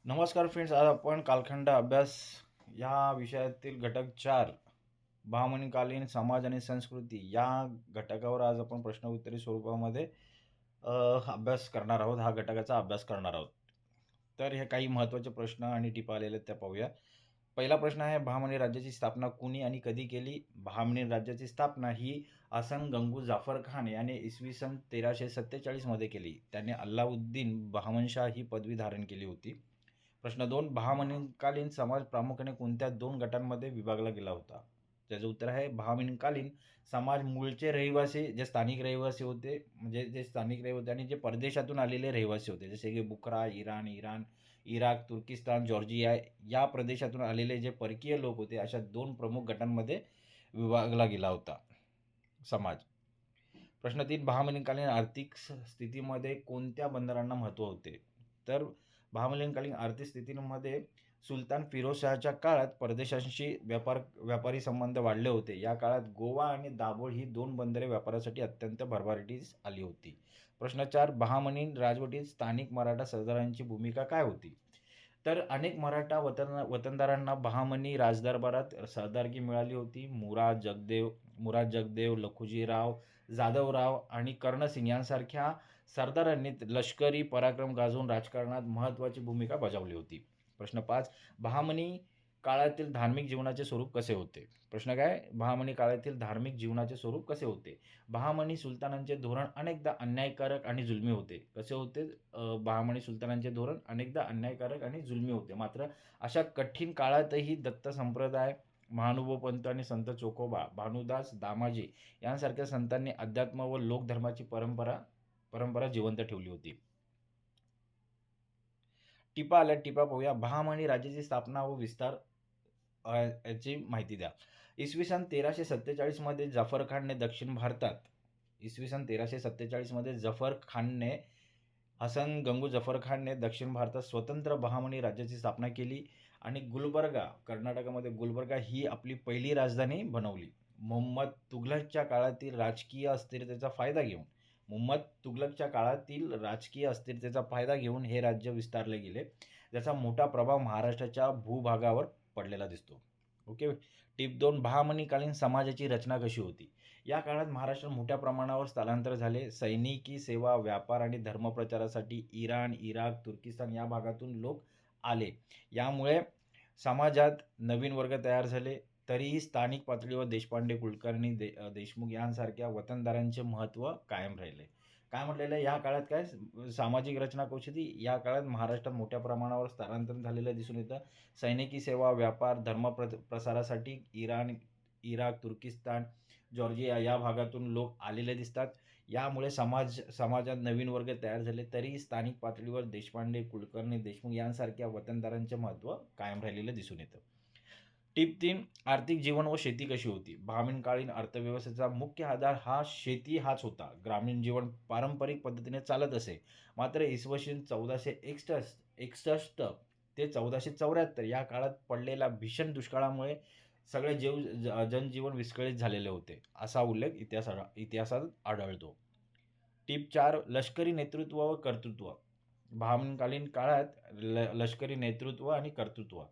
नमस्कार फ्रेंड्स, आज आपण कालखंड अभ्यास या विषयातील घटक 4 बहामनीकालीन समाज आणि संस्कृती या घटकावर आज आपण प्रश्न उत्तरी स्वरूपामध्ये अ, अभ्यास करणार आहोत. हा घटकाचा अभ्यास करणार आहोत. तर हे काही महत्त्वाचे प्रश्न आणि टिपा आलेले आहेत त्या पाहूया. पहिला प्रश्न आहे, बहामनी राज्याची स्थापना कुणी आणि कधी केली? बहामनी राज्याची स्थापना ही हसन गंगू जाफर खान याने इसवी सन 1347 मध्ये केली. त्याने अल्लाउद्दीन बहामनशाह ही पदवी धारण केली होती. प्रश्न 2, बहामनीकालीन समाज प्रामुख्याने कोणत्या 2 गटांमध्ये विभागला गेला होता? त्याचं उत्तर आहे, बहामनीकालीन समाज मूळचे रहिवासी जे स्थानिक रहिवासी होते, म्हणजे जे स्थानिक रहिवासी होते आणि जे परदेशातून आलेले रहिवासी होते, जसे की बुखरा, इराण, इराक, तुर्किस्तान, जॉर्जिया या प्रदेशातून आलेले जे परकीय लोक होते, अशा 2 प्रमुख गटांमध्ये विभागला गेला होता समाज. प्रश्न 3, बहामनीकालीन आर्थिक स्थितीमध्ये कोणत्या बंदरांना महत्त्व होते? तर बहामनीकालीन आर्थिक स्थितीमध्ये सुलतान फिरोजशहाच्या काळात परदेशांशी व्यापारी संबंध वाढले होते. या काळात गोवा आणि दाभोळ ही 2 बंदरे व्यापारासाठी अत्यंत भरभराटीस आली होती. प्रश्न 4, बहामनी राजवटीत स्थानिक मराठा सरदारांची भूमिका काय होती? तर अनेक मराठा वतनदारांना बहामनी राजदरबारात सरदारकी मिळाली होती. मुराद जगदेव, लखुजीराव, जाधवराव आणि कर्णसिंग यांसारख्या सरदारांनी लष्करी पराक्रम गाजवून राजकारणात महत्त्वाची भूमिका बजावली होती. प्रश्न 5, बहामनी काळातील धार्मिक जीवनाचे स्वरूप कसे होते? प्रश्न काय? बहामनी काळातील धार्मिक जीवनाचे स्वरूप कसे होते? बहामनी सुलतानांचे धोरण अनेकदा अन्यायकारक आणि जुलमी होते. कसे होते? बहामनी सुलतानांचे धोरण अनेकदा अन्यायकारक आणि जुलमी होते. मात्र अशा कठीण काळातही दत्त संप्रदाय, महानुभाव पंथ आणि संत चोखोबा, भानुदास, दामाजी यांसारख्या संतांनी अध्यात्म व लोकधर्माची परंपरा जिवंत ठेवली होती. टिपा आल्या, टिपा पाहूया. बहामनी राज्याची स्थापना व विस्तार याची माहिती द्या. इसवी सन 1347 मध्ये जफर खानने दक्षिण भारतात इसवी सन 1347 मध्ये हसन गंगू जफर खानने दक्षिण भारतात स्वतंत्र बहामनी राज्याची स्थापना केली आणि गुलबर्गा, कर्नाटकामध्ये गुलबर्गा ही आपली पहिली राजधानी बनवली. मोहम्मद तुघलकच्या काळातील राजकीय अस्थिरतेचा फायदा घेऊन हे राज्य विस्तारले गेले, ज्याचा मोठा प्रभाव महाराष्ट्राच्या भूभागावर पडलेला दिसतो. ओके. टिप 2, बहामनीकालीन समाजाची रचना कशी होती? या काळात महाराष्ट्रात मोठ्या प्रमाणावर स्थलांतर झाले. सैनिकी सेवा, व्यापार आणि धर्मप्रचारासाठी इराण, इराक, तुर्किस्तान या भागातून लोक आले. यामुळे समाजात नवीन वर्ग तयार झाले. तरीही स्थानिक पातळीवर देशपांडे, कुलकर्णी, देशमुख यांसारख्या वतनदारांचे महत्त्व कायम राहिले. काय म्हटलेलं आहे, या काळात काय सामाजिक रचना कशी होती? या काळात महाराष्ट्रात मोठ्या प्रमाणावर स्थलांतर झालेलं दिसून येतं. सैनिकी सेवा, व्यापार, प्रसारासाठी इराण, इराक, तुर्किस्तान, जॉर्जिया या भागातून लोक आलेले दिसतात. यामुळे समाजात नवीन वर्ग तयार झाले. तरीही स्थानिक पातळीवर देशपांडे, कुलकर्णी, देशमुख यांसारख्या वतनदारांचे महत्त्व कायम राहिलेलं दिसून येतं. टिप 3, आर्थिक जीवन व शेती कशी होती? बहामनीकालीन अर्थव्यवस्थेचा मुख्य आधार शेती हाच होता. ग्रामीण जीवन पारंपरिक पद्धतीने चालत असे. मात्र इसवी सन 1461 ते 1474 या काळात पडलेल्या भीषण दुष्काळामुळे सगळे जनजीवन विस्कळीत झालेले होते, असा उल्लेख इतिहासात आढळतो. टिप 4, लष्करी नेतृत्व व कर्तृत्व. बहामनीकालीन काळात लष्करी नेतृत्व आणि कर्तृत्व.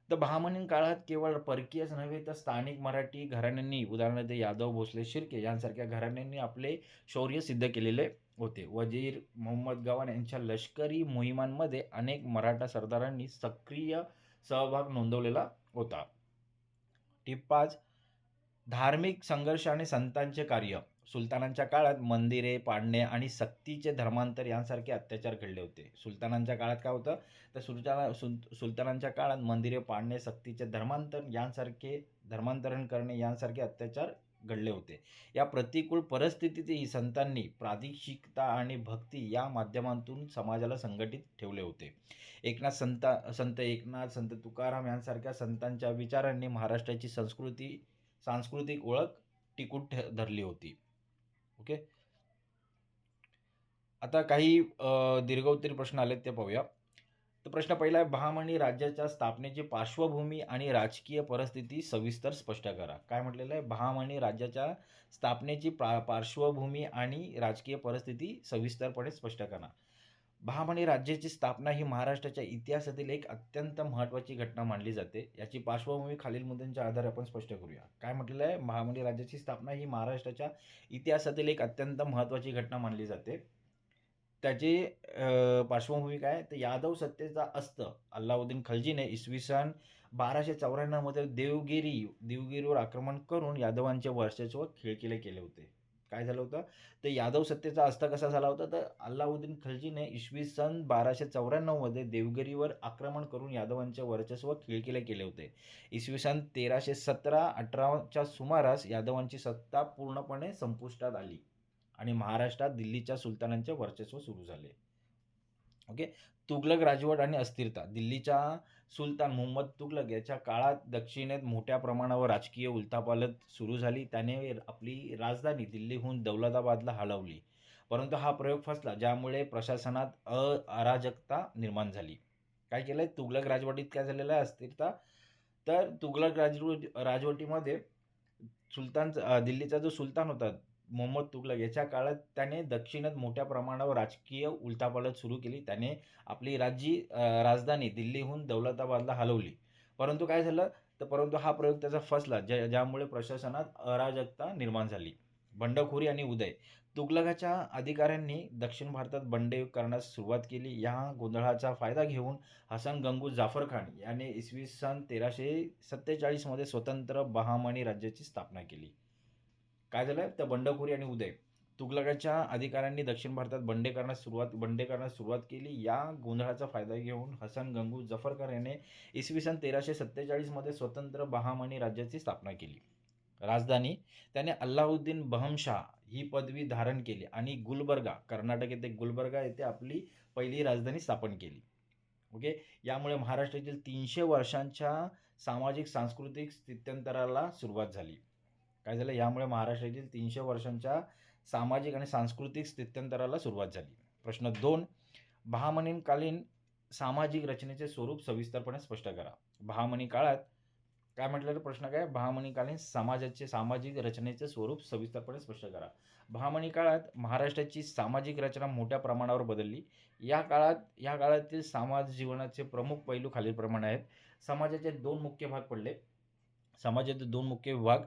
तर बहामनी काळात केवळ परकीयच नव्हे तर स्थानिक मराठी घराण्यांनी, उदाहरणार्थ यादव, भोसले, शिर्के यांसारख्या घराण्यांनी आपले शौर्य सिद्ध केलेले होते. वजीर मोहम्मद गवान यांच्या लष्करी मोहिमांमध्ये अनेक मराठा सरदारांनी सक्रिय सहभाग नोंदवलेला होता. टिप 5, धार्मिक संघर्ष आणि संतांचे कार्य. सुलतानांच्या काळात मंदिरे पाडणे आणि सक्तीचे धर्मांतर यांसारखे अत्याचार घडले होते. सुलतानांच्या काळात काय होतं, तर सुलतानांच्या काळात मंदिरे पाडणे, सक्तीचे धर्मांतरण करणे यांसारखे अत्याचार घडले होते. या प्रतिकूल परिस्थितीतही संतांनी प्रादेशिकता आणि भक्ती या माध्यमातून समाजाला संघटित ठेवले होते. संत एकनाथ, संत तुकाराम यांसारख्या संतांच्या विचारांनी महाराष्ट्राची सांस्कृतिक ओळख टिकून धरली होती. ओके. आता काही दीर्घोत्तरी प्रश्न आलेत ते पाहूया. तर प्रश्न पहिला आहे, बहामनी राज्याच्या स्थापनेची पार्श्वभूमी आणि राजकीय परिस्थिती सविस्तर स्पष्ट करा. काय म्हटलेलं आहे, बहामनी राज्याच्या स्थापनेची पार्श्वभूमी आणि राजकीय परिस्थिती सविस्तरपणे स्पष्ट करा. बहामनी राज्याची स्थापना ही महाराष्ट्राच्या इतिहासातील एक अत्यंत महत्त्वाची घटना मानली जाते. याची पार्श्वभूमी खालील मुद्द्यांच्या आधारे आपण स्पष्ट करूया. काय म्हटलेलं आहे? बहामनी राज्याची स्थापना ही महाराष्ट्राच्या इतिहासातील एक अत्यंत महत्त्वाची घटना मानली जाते. त्याची पार्श्वभूमी काय? तर यादव सत्तेचा अस्त अल्लाउद्दीन खलजीने इसवी सन 1294 मध्ये देवगिरीवर आक्रमण करून यादवांचे वर्चस्व खिळखिळे केले होते. काय झालं होतं? तर यादव सत्तेचा अस्त कसा झाला होता? तर अल्लाउद्दीन खलजीने इसवी सन 1294 मध्ये देवगिरीवर आक्रमण करून यादवांचे वर्चस्व खिळखिळे केले होते. इसवी सन 1317-18च्या सुमारास यादवांची सत्ता पूर्णपणे संपुष्टात आली आणि महाराष्ट्रात दिल्लीच्या सुलतानांचे वर्चस्व सुरू झाले. ओके. तुघलक राजवट आणि अस्थिरता. दिल्लीच्या सुलतान मुहम्मद तुघलक याच्या काळात दक्षिणेत मोठ्या प्रमाणावर राजकीय उलथापालथ सुरू झाली. त्याने आपली राजधानी दिल्लीहून दौलताबादला हलवली, परंतु हा प्रयोग फसला, ज्यामुळे प्रशासनात अराजकता निर्माण झाली. काय केलंय? तुघलक राजवटीत काय झालेलं आहे? अस्थिरता. तर तुघलक राजवटीमध्ये दिल्लीचा जो सुलतान होता मोहम्मद तुघलक याच्या काळात त्याने दक्षिणेत मोठ्या प्रमाणावर राजकीय उलथापालथ सुरू केली. त्याने आपली राजधानी दिल्लीहून दौलताबादला हलवली, परंतु काय झालं? परंतु हा प्रयोग त्याचा फसला, ज्यामुळे प्रशासनात अराजकता निर्माण झाली. बंडखोरी आणि उदय. तुघलकाच्या अधिकाऱ्यांनी दक्षिण भारतात बंडे करण्यास सुरुवात केली. या गोंधळाचा फायदा घेऊन हसन गंगू जाफर खान याने इसवी सन 1347 मध्ये स्वतंत्र बहामनी राज्याची स्थापना केली. काय झालं? तर बंडखोरी आणि उदय. तुघलकाच्या अधिकाऱ्यांनी दक्षिण भारतात बंडे करण्यास सुरुवात केली. या गोंधळाचा फायदा घेऊन हसन गंगू जफर खान याने इसवी सन 1347 मध्ये स्वतंत्र बहामनी राज्याची स्थापना केली. राजधानी. त्याने अल्लाउद्दीन बहमशाह ही पदवी धारण केली आणि गुलबर्गा, कर्नाटक येथे गुलबर्गा येथे आपली पहिली राजधानी स्थापन केली. ओके. यामुळे महाराष्ट्रातील 300 वर्षांच्या सामाजिक सांस्कृतिक स्थित्यंतराला सुरुवात झाली. काय झालं? यामुळे महाराष्ट्रातील 300 वर्षांच्या सामाजिक आणि सांस्कृतिक स्थित्यंतराला सुरुवात झाली. प्रश्न 2. बहामनीकालीन सामाजिक रचनेचे स्वरूप सविस्तरपणे स्पष्ट करा. बहामनी काळात काय म्हटलेलं? प्रश्न काय? बहामनीकालीन सामाजिक रचनेचे स्वरूप सविस्तरपणे स्पष्ट करा. बहामनी काळात महाराष्ट्राची सामाजिक रचना मोठ्या प्रमाणावर बदलली. या काळातील समाज जीवनाचे प्रमुख पैलू खालीलप्रमाणे आहेत. समाजाचे दोन मुख्य विभाग.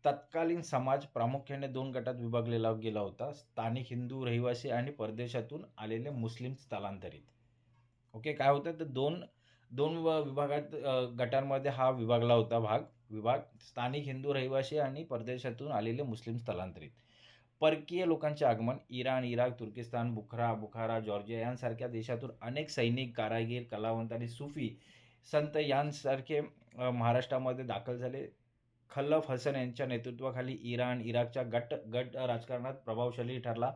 तत्कालीन समाज प्रामुख्याने 2 गटात विभागलेला गेला होता. स्थानिक हिंदू रहिवासी आणि परदेशातून आलेले मुस्लिम स्थलांतरित. ओके. काय होतं? तर दोन गटांमध्ये हा विभागला होता विभाग. स्थानिक हिंदू रहिवासी आणि परदेशातून आलेले मुस्लिम स्थलांतरित. परकीय लोकांचे आगमन. इराण, इराक, तुर्किस्तान, बुखारा, जॉर्जिया यांसारख्या देशातून अनेक सैनिक, कारागीर, कलावंत आणि सुफी संत यांसारखे महाराष्ट्रामध्ये दाखल झाले. खल्लफ हसन यांच्या नेतृत्वाखाली इराण, इराकच्या गट राजकारणात प्रभावशाली ठरला.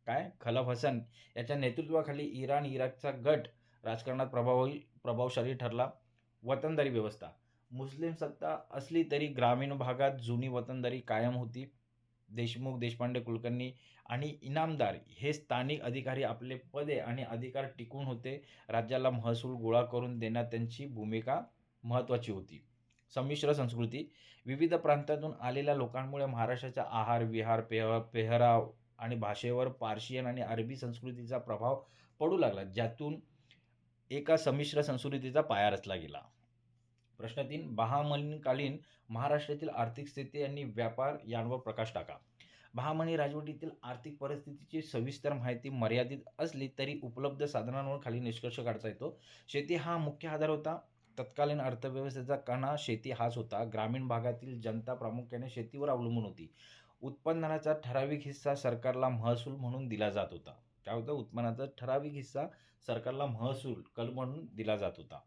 काय? खल्लफ हसन याच्या नेतृत्वाखाली इराण, इराकचा गट राजकारणात प्रभावशाली ठरला. वतनदारी व्यवस्था. मुस्लिम सत्ता असली तरी ग्रामीण भागात जुनी वतनदारी कायम होती. देशमुख, देशपांडे, कुलकर्णी आणि इनामदार हे स्थानिक अधिकारी आपले पदे आणि अधिकार टिकवून होते. राज्याला महसूल गोळा करून देण्यात त्यांची भूमिका महत्त्वाची होती. संमिश्र संस्कृती. विविध प्रांतातून आलेल्या लोकांमुळे महाराष्ट्राच्या आहार, विहार, पेहराव आणि भाषेवर पार्शियन आणि अरबी संस्कृतीचा प्रभाव पडू लागला, ज्यातून एका संमिश्र संस्कृतीचा पाया रचला गेला. प्रश्न 3. बहामनीकालीन महाराष्ट्रातील आर्थिक स्थिती आणि व्यापार यांवर प्रकाश टाका. बहामनी राजवटीतील आर्थिक परिस्थितीची सविस्तर माहिती मर्यादित असली तरी उपलब्ध साधनांवर खाली निष्कर्ष काढता येतो. शेती हा मुख्य आधार होता. तत्कालीन अर्थव्यवस्थेचा कणा शेती हाच होता. ग्रामीण भागातील जनता प्रामुख्याने शेतीवर अवलंबून होती. उत्पन्नाचा ठराविक हिस्सा सरकारला महसूल म्हणून दिला जात होता. काय होतं? उत्पन्नाचा ठराविक हिस्सा सरकारला महसूल म्हणून दिला जात होता.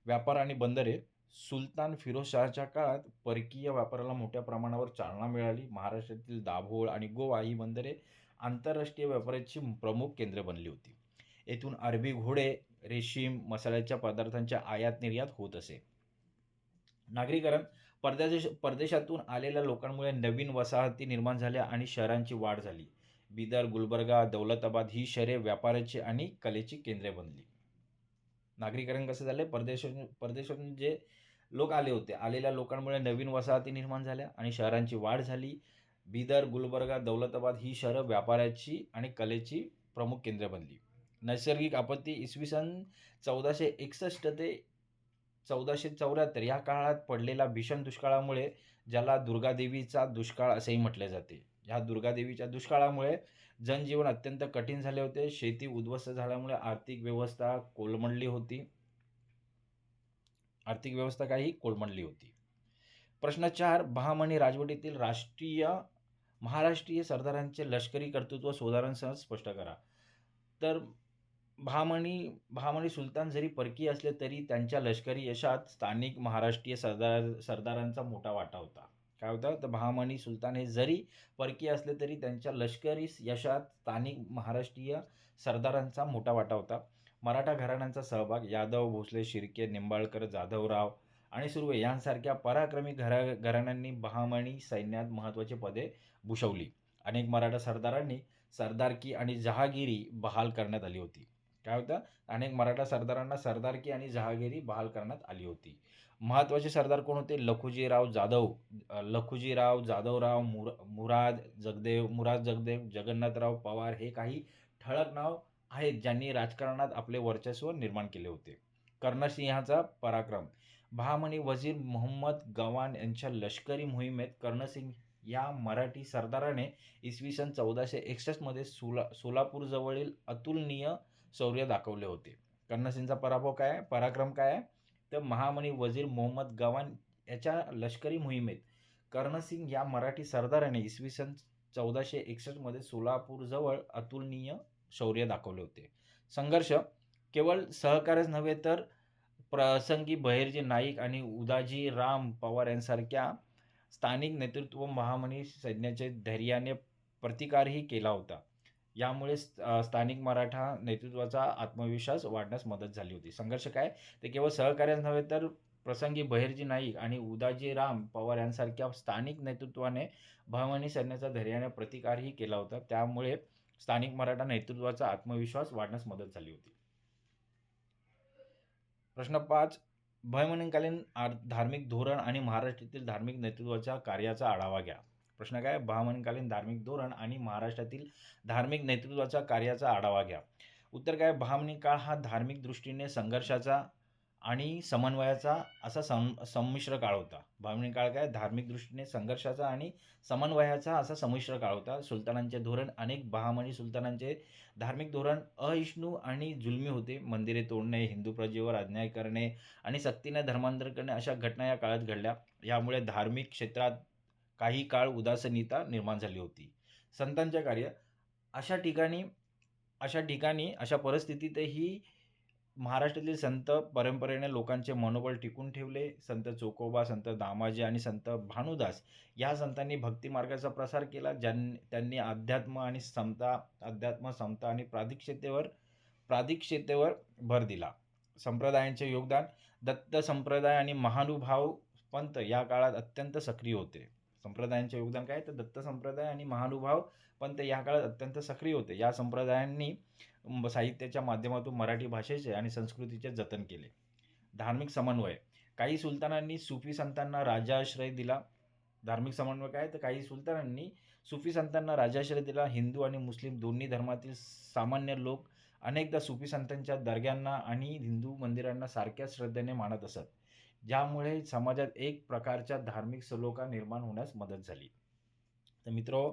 व्यापार आणि बंदरे. सुलतान फिरोजशहाच्या काळात परकीय व्यापाराला मोठ्या प्रमाणावर चालना मिळाली. महाराष्ट्रातील दाभोळ आणि गोवा ही बंदरे आंतरराष्ट्रीय व्यापाराची प्रमुख केंद्रे बनली होती. येथून अरबी घोडे, रेशीम, मसाल्याच्या पदार्थांच्या आयात निर्यात होत असे. नागरीकरण. परदेशातून आलेल्या लोकांमुळे नवीन वसाहती निर्माण झाल्या आणि शहरांची वाढ झाली. बिदर, गुलबर्गा, दौलताबाद ही शहरे व्यापाराची आणि कलेची केंद्रे बनली. नागरीकरण कसं झालं? परदेशातून जे लोक आले होते, आलेल्या लोकांमुळे नवीन वसाहती निर्माण झाल्या आणि शहरांची वाढ झाली. बिदर, गुलबर्गा, दौलताबाद ही शहरं व्यापाराची आणि कलेची प्रमुख केंद्रे बनली. नैसर्गिक आपत्ती इसवी सन 1461 ते 1474 या काळात पडलेला भीषण दुष्काळामुळे, ज्याला दुर्गादेवीचा दुष्काळ असेही म्हटले जाते. ह्या दुर्गादेवीच्या दुष्काळामुळे जनजीवन अत्यंत कठीण झाले होते. शेती उद्ध्वस्त झाल्यामुळे आर्थिक व्यवस्था कोलमडली होती. आर्थिक व्यवस्था काही कोलमडली होती. प्रश्न 4. बहामनी राजवटीतील महाराष्ट्रीय सरदारांचे लष्करी कर्तृत्व सुधारांसह स्पष्ट करा. तर बहामनी सुलतान जरी परकीय असले तरी त्यांच्या लष्करी यशात स्थानिक महाराष्ट्रीय सरदारांचा मोठा वाटा होता. काय होता? तर बहामनी सुलतान हे जरी परकीय असले तरी त्यांच्या लष्करी यशात स्थानिक महाराष्ट्रीय सरदारांचा मोठा वाटा होता. मराठा घराण्यांचा सहभाग, यादव, भोसले, शिर्के, निंबाळकर, जाधवराव आणि सुर्वे यांसारख्या पराक्रमी घराण्यांनी बहामनी सैन्यात महत्त्वाची पदे भूषवली. अनेक मराठा सरदारांनी सरदारकी आणि जहागिरी बहाल करण्यात आली होती. काय होतं? अनेक मराठा सरदारांना सरदारकी आणि जहागिरी बहाल करण्यात आली होती. महत्त्वाचे सरदार कोण होते? लखुजीराव जाधवराव, मुराद जगदेव, जगन्नाथराव पवार हे काही ठळक नाव आहेत ज्यांनी राजकारणात आपले वर्चस्व निर्माण केले होते. कर्णसिंहाचा पराक्रम. बहामनी वजीर मोहम्मद गवान यांच्या लष्करी मोहिमेत कर्णसिंग या मराठी सरदाराने इसवी सन 1461 मध्ये सोलापूरजवळील अतुलनीय शौर्य दाखवले होते. कर्णसिंगचा पराक्रम काय आहे? तर महामनी वजीर मोहम्मद गवान याच्या लष्करी मोहिमेत कर्णसिंग या मराठी सरदाराने इसवी सन 1461 मध्ये सोलापूरजवळ अतुलनीय शौर्य दाखवले होते. संघर्ष केवळ सहकार्यच नव्हे तर प्रसंगी बहिर्जी नाईक आणि उदाजी राम पवार यांसारख्या स्थानिक नेतृत्व महामनी सैन्याचे धैर्याने प्रतिकारही केला होता. यामुळे स्थानिक मराठा नेतृत्वाचा आत्मविश्वास वाढण्यास मदत झाली होती. संघर्ष काय? ते केवळ सहकार्यच नव्हे तर प्रसंगी बहिर्जी नाईक आणि उदाजी राम पवार यांसारख्या स्थानिक नेतृत्वाने बहामनी सैन्याचा धैर्याने प्रतिकारही केला होता. त्यामुळे स्थानिक मराठा नेतृत्वाचा आत्मविश्वास वाढण्यास मदत झाली होती. प्रश्न 5. बहामनीकालीन धार्मिक धोरण आणि महाराष्ट्रातील धार्मिक नेतृत्वाच्या कार्याचा आढावा घ्या. प्रश्न काय? बहामनीकालीन धार्मिक धोरण आणि महाराष्ट्रातील धार्मिक नेतृत्वाच्या कार्याचा आढावा घ्या. उत्तर काय? बहामनी काळ हा धार्मिक दृष्टीने संघर्षाचा आणि समन्वयाचा असा संमिश्र काळ होता. बहामनी काळ काय? धार्मिक दृष्टीने संघर्षाचा आणि समन्वयाचा असा संमिश्र काळ होता. सुलतानांचे धोरण अनेक बहामनी सुलतानांचे धार्मिक धोरण अहिष्णू आणि जुलमी होते. मंदिरे तोडणे, हिंदू प्रजेवर अन्याय करणे आणि सक्तीने धर्मांतर करणे अशा घटना या काळात घडल्या. यामुळे धार्मिक क्षेत्रात काही काळ उदासीनता निर्माण झाली होती. संतांचे कार्य. अशा परिस्थितीतही महाराष्ट्रातील संत परंपरेने लोकांचे मनोबल टिकून ठेवले. संत चोखोबा, संत दामाजी आणि संत भानुदास या संतांनी भक्ती मार्गाचा प्रसार केला. त्यांनी अध्यात्म, समता आणि प्रादिक्षतेवर भर दिला. संप्रदायांचे योगदान. दत्त संप्रदाय आणि महानुभाव पंथ या काळात अत्यंत सक्रिय होते. संप्रदायांचे योगदान काय? तर दत्त संप्रदाय आणि महानुभाव पंथ या काळात अत्यंत सक्रिय होते. या संप्रदायांनी साहित्याच्या माध्यमातून मराठी भाषेचे आणि संस्कृतीचे जतन केले. धार्मिक समन्वय. काही सुलतानांनी सुफी संतांना राजाश्रय दिला. धार्मिक समन्वय काय? तर काही सुलतानांनी सुफी संतांना राजाश्रय दिला. हिंदू आणि मुस्लिम दोन्ही धर्मातील सामान्य लोक अनेकदा सुफी संतांच्या दर्ग्यांना आणि हिंदू मंदिरांना सारख्याच श्रद्धेने मानत असत, ज्यामुळे समाजात एक प्रकारच्या धार्मिक सलोखा निर्माण होण्यास मदत झाली. तर मित्रो,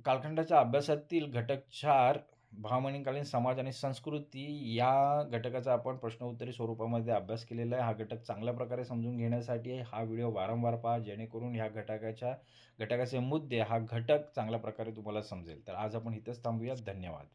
कालखंडाच्या अभ्यासातील घटक 4 बहामनीकालीन समाज आणि संस्कृती या घटकाचा आपण प्रश्नोत्तरी स्वरूपामध्ये अभ्यास केलेला आहे. हा घटक चांगल्या प्रकारे समजून घेण्यासाठी हा व्हिडिओ वारंवार पहा, जेणेकरून ह्या घटकाचे मुद्दे, हा घटक चांगल्या प्रकारे तुम्हाला समजेल. तर आज आपण इथेच थांबूया. धन्यवाद.